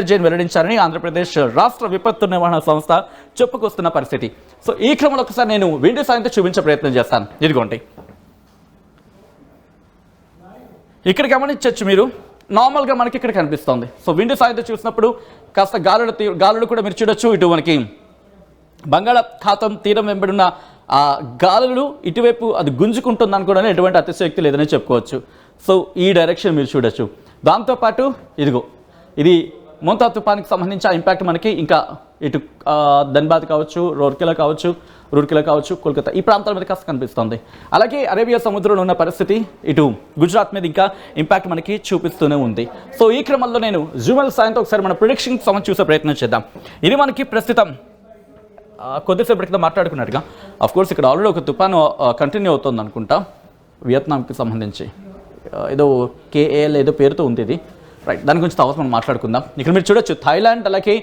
జైన్ వెల్లడించారని ఆంధ్రప్రదేశ్ రాష్ట్ర విపత్తు నిర్వహణ సంస్థ చెప్పుకొస్తున్న పరిస్థితి. సో ఈ క్రమంలో ఒకసారి నేను వీడియో సాయంతో చూపించే ప్రయత్నం చేస్తాను. ఇదిగోండి, ఇక్కడ గమనించవచ్చు మీరు, నార్మల్గా మనకి ఇక్కడ కనిపిస్తుంది. సో విండో సాయంతో చూసినప్పుడు కాస్త గాలులు కూడా మీరు చూడొచ్చు. ఇటు మనకి బంగాళాఖాతం తీరం వెంబడిన ఆ గాలులు ఇటువైపు అది గుంజుకుంటుంది అనుకోవడానికి ఎటువంటి అతిశయోక్తి లేదని చెప్పుకోవచ్చు. సో ఈ డైరెక్షన్ మీరు చూడొచ్చు. దాంతోపాటు ఇదిగో ఇది మోంతా తుఫానికి సంబంధించి ఆ ఇంపాక్ట్ మనకి ఇంకా ఇటు ధన్బాద్ కావచ్చు, రూర్కెలా కావచ్చు, కోల్కతా ఈ ప్రాంతాల మీద కాస్త కనిపిస్తుంది. అలాగే అరేబియా సముద్రంలో ఉన్న పరిస్థితి ఇటు గుజరాత్ మీద ఇంకా ఇంపాక్ట్ మనకి చూపిస్తూనే ఉంది. సో ఈ క్రమంలో నేను జూమల్ సాయంతో ఒకసారి మన ప్రిడిక్షన్ సంబంధించి చూసే ప్రయత్నం చేద్దాం. ఇది మనకి ప్రస్తుతం కొద్దిసేపటి క్రితం మాట్లాడుకున్నట్టుగా కోర్స్ ఇక్కడ ఆల్రెడీ ఒక తుఫాను కంటిన్యూ అవుతుంది అనుకుంటా, వియత్నాంకి సంబంధించి ఏదో కేఏఎల్ ఏదో పేరుతో ఉంది ఇది, రైట్. దాని గురించి తర్వాత మనం మాట్లాడుకుందాం. ఇక్కడ మీరు చూడొచ్చు థాయిలాండ్, అలాగే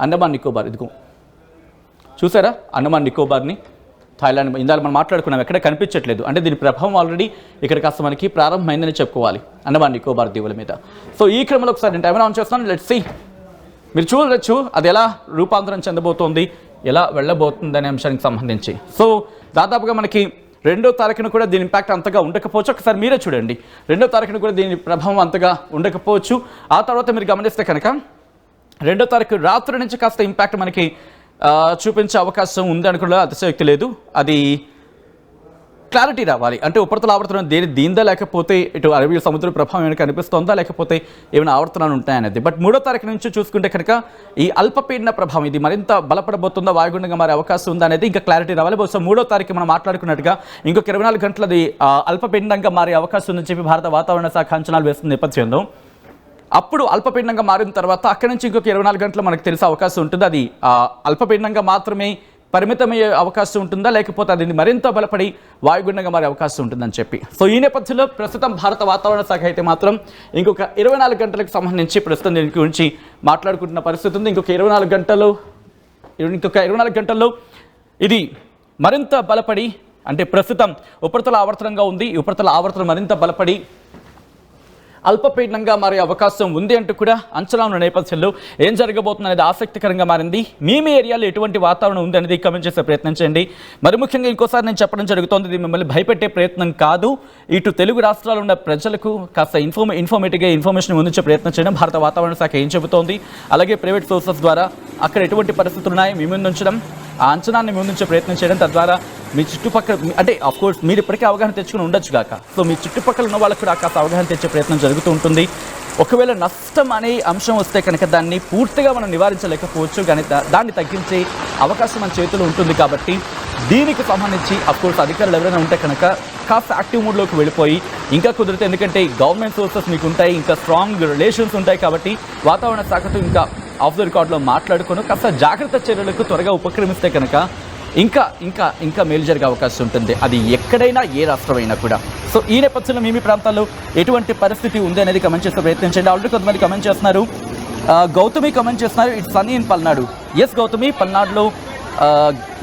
అండమాన్ నికోబార్. ఇదిగో చూసారా అండమాన్ నికోబార్ని, థాయిలాండ్ ఇందాక మనం మాట్లాడుకున్నాం, ఎక్కడ కనిపించట్లేదు. అంటే దీని ప్రభావం ఆల్రెడీ ఇక్కడ కాస్త మనకి ప్రారంభమైందని చెప్పుకోవాలి అండమాన్ నికోబార్ దీవుల మీద. సో ఈ క్రమంలో ఒకసారి నేను టైం ఆన్ చేస్తాను. లెట్స్ సీ, మీరు చూడొచ్చు అది ఎలా రూపాంతరం చెందబోతోంది, ఎలా వెళ్ళబోతుంది అనే అంశానికి సంబంధించి. సో దాదాపుగా మనకి 2వ తారీఖున కూడా దీని ఇంపాక్ట్ అంతగా ఉండకపోవచ్చు. ఒకసారి మీరే చూడండి, 2వ తారీఖున కూడా దీని ప్రభావం అంతగా ఉండకపోవచ్చు. ఆ తర్వాత మీరు గమనిస్తే కనుక 2వ తారీఖు రాత్రి నుంచి కాస్త ఇంపాక్ట్ మనకి చూపించే అవకాశం ఉంది అనుకున్న అతిశయోక్తి లేదు. అది క్లారిటీ రావాలి. అంటే ఉపరితల ఆవర్తనం దీందా, లేకపోతే ఇటు అరేబియా సముద్ర ప్రభావం ఏమైనా కనిపిస్తుందా, లేకపోతే ఏమైనా ఆవర్తనాలు ఉంటాయనేది. బట్ 3వ తారీఖు నుంచి చూసుకుంటే కనుక ఈ అల్పపీడన ప్రభావం ఇది మరింత బలపడబోతుందా, వాయుగుండంగా మారే అవకాశం ఉందా అనేది ఇంకా క్లారిటీ రావాలి. బహుశా 3వ తారీఖు మనం మాట్లాడుకున్నట్టుగా ఇంకొక 24 గంటలది అల్పపీడనంగా మారే అవకాశం ఉందని చెప్పి భారత వాతావరణ శాఖ అంచనాలు వేస్తున్న నేపథ్యంలో అప్పుడు అల్పపీడనంగా మారిన తర్వాత అక్కడి నుంచి ఇంకొక 24 గంటలు మనకు తెలిసే అవకాశం ఉంటుంది. అది అల్పపీడనంగా మాత్రమే పరిమితమయ్యే అవకాశం ఉంటుందా, లేకపోతే అది మరింత బలపడి వాయుగుండంగా మారే అవకాశం ఉంటుందని చెప్పి. సో ఈ నేపథ్యంలో ప్రస్తుతం భారత వాతావరణ శాఖ అయితే మాత్రం ఇంకొక 24 గంటలకు సంబంధించి ప్రస్తుతం దీని గురించి మాట్లాడుకుంటున్న పరిస్థితి ఉంది. ఇంకొక 24 గంటల్లో ఇది మరింత బలపడి, అంటే ప్రస్తుతం ఉపరితల ఆవర్తనంగా ఉంది, ఈ ఉపరితల ఆవర్తనం మరింత బలపడి అల్పపీడనంగా మారే అవకాశం ఉంది అంటూ కూడా అంచనాల నేపథ్యంలో ఏం జరగబోతుంది అనేది ఆసక్తికరంగా మారింది. మీ ఏరియాలో ఎటువంటి వాతావరణం ఉంది అనేది కామెంట్ చేసే ప్రయత్నం చేయండి. మరి ముఖ్యంగా ఇంకోసారి నేను చెప్పడం జరుగుతోంది, ఇది మిమ్మల్ని భయపెట్టే ప్రయత్నం కాదు. ఇటు తెలుగు రాష్ట్రాల్లో ఉన్న ప్రజలకు కాస్త ఇన్ఫర్మేటివ్గా ఇన్ఫర్మేషన్ అందించే ప్రయత్నం చేయడం భారత వాతావరణ శాఖ ఏం చెబుతోంది, అలాగే ప్రైవేట్ సోర్సెస్ ద్వారా అక్కడ ఎటువంటి పరిస్థితులు ఉన్నాయో మీ ముందు ఉంచడం, ఆ అంచనాన్ని ముందుంచే ప్రయత్నం చేయడం, తద్వారా మీ చుట్టుపక్కల అంటే కోర్స్ మీరు ఇప్పటికే అవగాహన తెచ్చుకుని ఉండొచ్చు కాక, సో మీ చుట్టుపక్కల ఉన్న వాళ్ళకు కూడా కాస్త అవగాహన తెచ్చే ప్రయత్నం జరుగుతూ ఉంటుంది. ఒకవేళ నష్టం అనే అంశం వస్తే కనుక దాన్ని పూర్తిగా మనం నివారించలేకపోవచ్చు, కానీ దాన్ని తగ్గించే అవకాశం మన చేతిలో ఉంటుంది. కాబట్టి దీనికి సంబంధించి కోర్స్ అధికారులు ఎవరైనా ఉంటే కనుక కాస్త యాక్టివ్ మూడ్లోకి వెళ్ళిపోయి ఇంకా కుదిరితే, ఎందుకంటే గవర్నమెంట్ సోర్సెస్ మీకు ఉంటాయి, ఇంకా స్ట్రాంగ్ రిలేషన్స్ ఉంటాయి, కాబట్టి వాతావరణ శాఖతో ఇంకా ఆఫ్ ద రికార్డులో మాట్లాడుకుని కాస్త జాగ్రత్త చర్యలకు త్వరగా ఉపక్రమిస్తే కనుక ఇంకా ఇంకా ఇంకా మేలు జరిగే అవకాశం ఉంటుంది, అది ఎక్కడైనా ఏ రాష్ట్రమైనా కూడా. సో ఈ నేపథ్యంలో మీ ప్రాంతాల్లో ఎటువంటి పరిస్థితి ఉంది అనేది కమెంట్ చేసే ప్రయత్నం చేయండి. ఆల్రెడీ కొంతమంది కమెంట్ చేస్తున్నారు, గౌతమి కమెంట్ చేస్తున్నారు, it's sunny in Palnadu. Yes Gautami, పల్నాడులో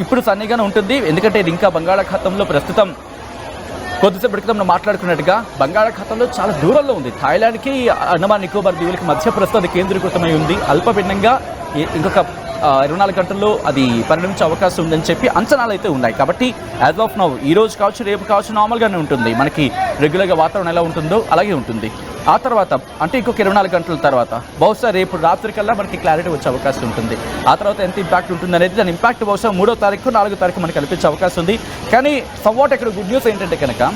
ఇప్పుడు సన్నీగానే ఉంటుంది, ఎందుకంటే ఇది ఇంకా బంగాళాఖాతంలో ప్రస్తుతం కొద్దిసేపటి క్రితం మనం మాట్లాడుకున్నట్టుగా బంగాళాఖాతంలో చాలా దూరంలో ఉంది. థాయిలాండ్కి అండమాన్ నికోబార్ దీవులకి మధ్య ప్రస్తుతం అది కేంద్రీకృతమై ఉంది. అల్పపీడనంగా ఇంకొక 24 గంటల్లో అది పరిణమించే అవకాశం ఉందని చెప్పి అంచనాలు అయితే ఉన్నాయి. కాబట్టి యాజ్ ఆఫ్ నౌ ఈ రోజు కావచ్చు, రేపు కావచ్చు, నార్మల్గానే ఉంటుంది. మనకి రెగ్యులర్గా వాతావరణం ఎలా ఉంటుందో అలాగే ఉంటుంది. ఆ తర్వాత అంటే ఇంకొక 24 గంటల తర్వాత బహుశా రేపు రాత్రి కల్లా మనకి క్లారిటీ వచ్చే అవకాశం ఉంటుంది. ఆ తర్వాత ఎంత ఇంపాక్ట్ ఉంటుంది అనేది, దాని ఇంపాక్ట్ బహుశా 3వ తారీఖు 4వ తారీఖు మనకి కనిపించే అవకాశం ఉంది. కానీ సమ్వాట్ ఇక్కడ గుడ్ న్యూస్ ఏంటంటే కనుక,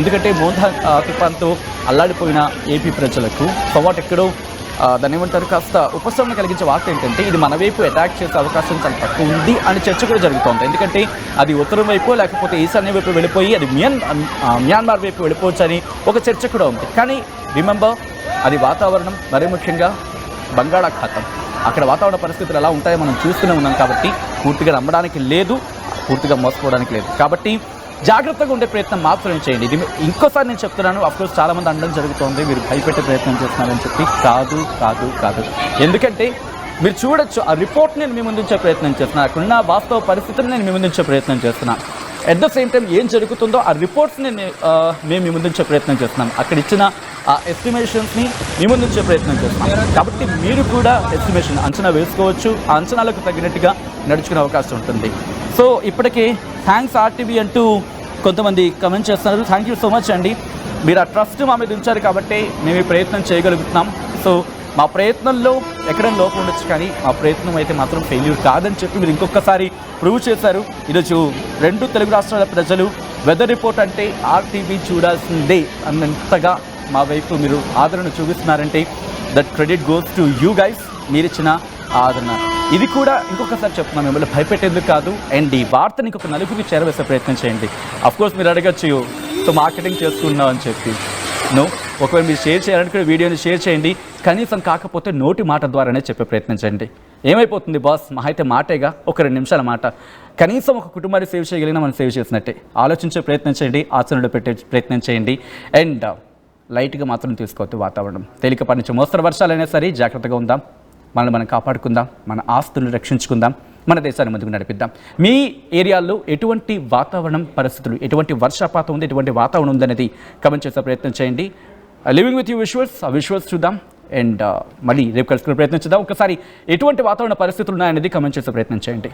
ఎందుకంటే మోంతా తుఫాన్తో అల్లాడిపోయిన ఏపీ ప్రజలకు సమ్వాట్ ఎక్కడో దాన్ని ఏమంటారు కాస్త ఉపశమనం కలిగించే వార్త ఏంటంటే, ఇది మన వైపు అటాక్ చేసే అవకాశం చాలా తక్కువ ఉంది అని చర్చ కూడా జరుగుతోంది. ఎందుకంటే అది ఉత్తరం వైపు లేకపోతే ఈశాన్య వైపు వెళ్ళిపోయి అది మ్యాన్మార్ వైపు వెళ్ళిపోవచ్చు అని ఒక చర్చ కూడా ఉంది. కానీ రిమెంబర్, అది వాతావరణం, మరీ ముఖ్యంగా బంగాళాఖాతం, అక్కడ వాతావరణ పరిస్థితులు ఎలా ఉంటాయో మనం చూస్తూనే ఉన్నాం. కాబట్టి పూర్తిగా నమ్మడానికి లేదు, పూర్తిగా మోసపోవడానికి లేదు. కాబట్టి జాగ్రత్తగా ఉండే ప్రయత్నం మాత్రమే చేయండి. ఇది ఇంకోసారి నేను చెప్తున్నాను, అఫ్కోర్స్ చాలామంది అనడం జరుగుతోంది మీరు భయపెట్టే ప్రయత్నం చేస్తున్నారని చెప్పి. కాదు కాదు కాదు, ఎందుకంటే మీరు చూడొచ్చు ఆ రిపోర్ట్ నేను మీ ముందుంచే ప్రయత్నం చేస్తున్నాను, అక్కడున్న వాస్తవ పరిస్థితిని నేను మీ ముందుంచే ప్రయత్నం చేస్తున్నాను. అట్ ద సేమ్ టైం ఏం జరుగుతుందో ఆ రిపోర్ట్స్ని మేము మీ ముందుంచే ప్రయత్నం చేస్తున్నాం. అక్కడ ఇచ్చిన ఆ ఎస్టిమేషన్స్ని మీ ముందు ఉంచే ప్రయత్నం చేస్తాం. కాబట్టి మీరు కూడా ఎస్టిమేషన్ అంచనా వేసుకోవచ్చు. ఆ అంచనాలకు తగినట్టుగా నడుచుకునే అవకాశం ఉంటుంది. సో ఇప్పటికే థ్యాంక్స్ ఆర్టీవీ అంటూ కొంతమంది కమెంట్ చేస్తున్నారు. థ్యాంక్ యూ సో మచ్ అండి. మీరు ఆ ట్రస్ట్ మా మీద ఉంచారు కాబట్టి మేము ఈ ప్రయత్నం చేయగలుగుతున్నాం. సో మా ప్రయత్నంలో ఎక్కడైనా లోపం ఉండొచ్చు, కానీ మా ప్రయత్నం అయితే మాత్రం ఫెయిల్యూర్ కాదని చెప్పి మీరు ఇంకొకసారి ప్రూవ్ చేశారు. ఈరోజు 2 తెలుగు రాష్ట్రాల ప్రజలు వెదర్ రిపోర్ట్ అంటే ఆర్టీవీ చూడాల్సిందే అన్నంతగా మా వైపు మీరు ఆదరణ చూపిస్తున్నారంటే that credit goes to you guys. మీరిచ్చిన ఆదరణ ఇది కూడా ఇంకొకసారి చెప్తున్నాం, మిమ్మల్ని భయపెట్టేందుకు కాదు. అండ్ ఈ వార్తని ఇంకొక నలుగురికి చేరవేసే ప్రయత్నం చేయండి. అఫ్కోర్స్ మీరు అడగచ్చు, సో మార్కెటింగ్ చేసుకున్నాం అని చెప్పి. నో, ఒకవేళ మీరు షేర్ చేయాలనుకునే వీడియోని షేర్ చేయండి. కనీసం కాకపోతే నోటి మాట ద్వారానే చెప్పే ప్రయత్నం చేయండి. ఏమైపోతుంది బాస్, మా అయితే మాటేగా, ఒక 2 నిమిషాల మాట. కనీసం ఒక కుటుంబాన్ని సేవ్ చేయగలిగినా మనం సేవ్ చేసినట్టే. ఆలోచించే ప్రయత్నం చేయండి, ఆచరణలో పెట్టే ప్రయత్నం చేయండి. అండ్ లైట్గా మాత్రం తీసుకోవద్దు వాతావరణం. తేలికపాటి నుంచి మోస్తరు వర్షాలైనా సరే జాగ్రత్తగా ఉందాం. మనల్ని మనం కాపాడుకుందాం, మన ఆస్తులను రక్షించుకుందాం, మన దేశాన్ని ముందుకు నడిపిద్దాం. మీ ఏరియాల్లో ఎటువంటి వాతావరణం పరిస్థితులు, ఎటువంటి వర్షపాతం ఉంది, ఎటువంటి వాతావరణం ఉందనేది కమెంట్ చేసే ప్రయత్నం చేయండి. లివింగ్ విత్ యూ విజువల్స్, ఆ విజువల్స్ చూద్దాం. అండ్ మళ్ళీ రేపు కలుసుకునే ప్రయత్నం చేద్దాం. ఒకసారి ఎటువంటి వాతావరణ పరిస్థితులు ఉన్నాయనేది కమెంట్ చేసే ప్రయత్నం చేయండి.